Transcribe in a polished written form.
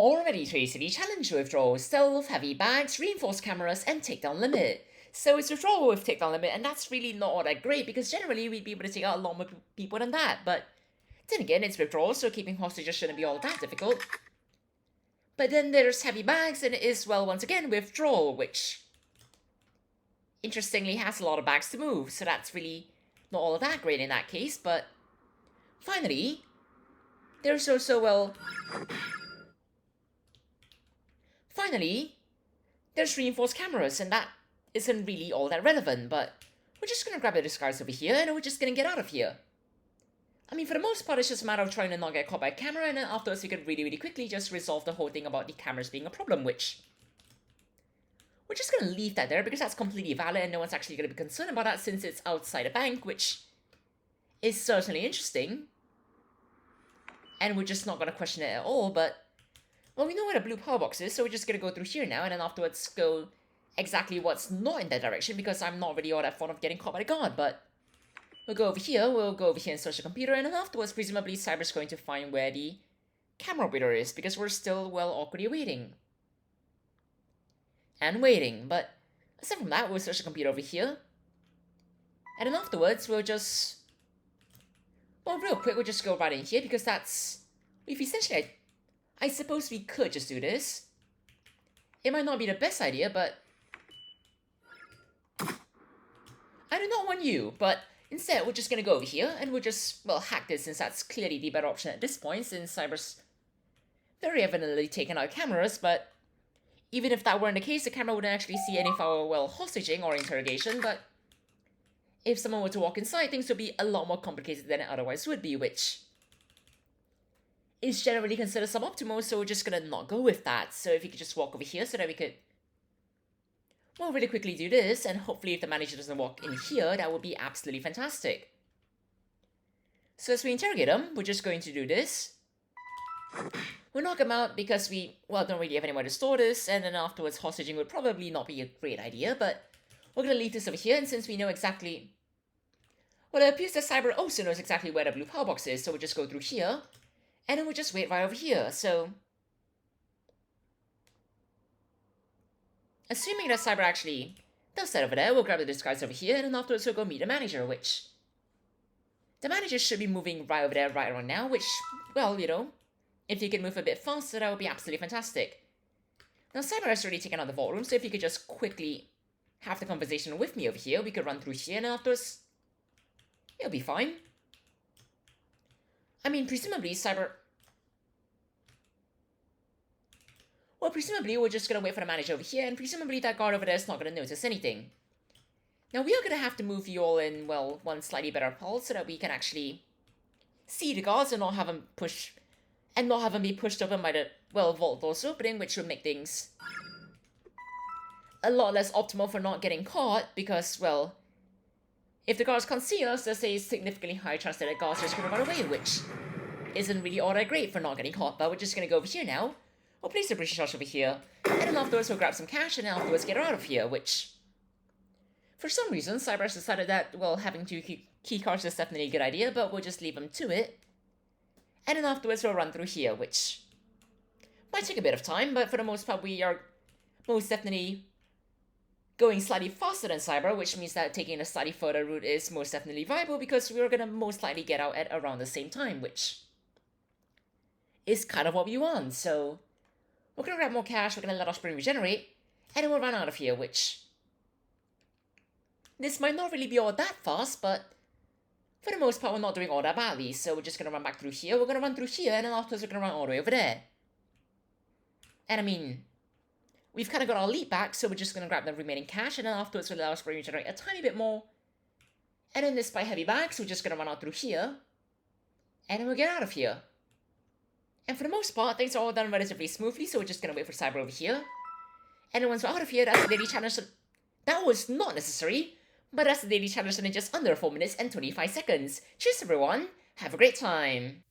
Already today's city challenge: withdrawal, stealth, heavy bags, reinforced cameras, and takedown limit. So it's withdrawal with takedown limit, and that's really not all that great because generally we'd be able to take out a lot more people than that. But then again, it's withdrawal, so keeping hostages shouldn't be all that difficult. But then there's heavy bags, and it is, well, once again, withdrawal, which interestingly has a lot of bags to move, so that's really not all that great in that case. But finally, there's also, well, finally, there's reinforced cameras, and that isn't really all that relevant, but we're just gonna grab the disguise over here, and we're just gonna get out of here. I mean, for the most part, it's just a matter of trying to not get caught by a camera, and then afterwards we could really quickly just resolve the whole thing about the cameras being a problem, which we're just gonna leave that there, because that's completely valid, and no one's actually gonna be concerned about that since it's outside a bank, which is certainly interesting. And we're just not gonna question it at all, but well, we know where the blue power box is, so we're just gonna go through here now, and then afterwards go exactly what's not in that direction, because I'm not really all that fond of getting caught by the guard, but we'll go over here and search the computer, and then afterwards, presumably, Cyber's going to find where the camera operator is, because we're still, well, awkwardly waiting. And waiting, but aside from that, we'll search the computer over here, and then afterwards, we'll just, well, real quick, we'll just go right in here, because that's, if essentially, I suppose we could just do this. It might not be the best idea, but I do not want you, but instead we're just gonna go over here and we'll just, well, hack this, since that's clearly the better option at this point, since Cyber's very evidently taken out cameras. But even if that weren't the case, the camera wouldn't actually see any of our, well, hostaging or interrogation, but if someone were to walk inside, things would be a lot more complicated than it otherwise would be, which is generally considered suboptimal, so we're just gonna not go with that. So if you could just walk over here so that we could, well, really quickly do this, and hopefully if the manager doesn't walk in here, that would be absolutely fantastic. So as we interrogate him, we're just going to do this. We'll knock him out because we, well, don't really have anywhere to store this, and then afterwards hostaging would probably not be a great idea, but we're gonna leave this over here, and since we know exactly, well, it appears that Cyber also knows exactly where the blue power box is, so we'll just go through here, and then we'll just wait right over here. So assuming that Cyber actually does that over there, we'll grab the disguise over here, and then afterwards we'll go meet the manager, which the manager should be moving right over there right around now, which, well, you know, if you could move a bit faster, that would be absolutely fantastic. Now, Cyber has already taken out the vault room, so if you could just quickly have the conversation with me over here, we could run through here, and afterwards it'll be fine. I mean, presumably Cyber, well, presumably we're just gonna wait for the manager over here, and presumably that guard over there is not gonna notice anything. Now we are gonna have to move you all in, well, one slightly better pulse so that we can actually see the guards and not have them be pushed open by the, well, vault doors opening, which would make things a lot less optimal for not getting caught, because, well, if the guards can't see us, there's a significantly higher chance that the guards are just gonna run away, which isn't really all that great for not getting caught. But we're just gonna go over here now. We'll place the British Arch over here, and then afterwards we'll grab some cash, and then afterwards get her out of here, which, for some reason, Cyber has decided that, well, having two key cards is definitely a good idea, but we'll just leave them to it. And then afterwards we'll run through here, which might take a bit of time, but for the most part we are most definitely going slightly faster than Cyber, which means that taking a slightly further route is most definitely viable, because we're gonna most likely get out at around the same time, which is kind of what we want. So we're gonna grab more cash, we're gonna let our spring regenerate, and then we'll run out of here, which, this might not really be all that fast, but for the most part we're not doing all that badly. So we're just gonna run back through here, we're gonna run through here, and then afterwards we're gonna run all the way over there. And I mean, we've kind of got our lead back, so we're just gonna grab the remaining cash, and then afterwards we'll let our spring regenerate a tiny bit more. And then despite heavy bags, we're just gonna run out through here, and then we'll get out of here. And for the most part, things are all done relatively smoothly, so we're just gonna wait for Cyber over here. And then once we're out of here, that's the daily challenge. That was not necessary, but that's the daily challenge in just under 4 minutes and 25 seconds. Cheers everyone, have a great time!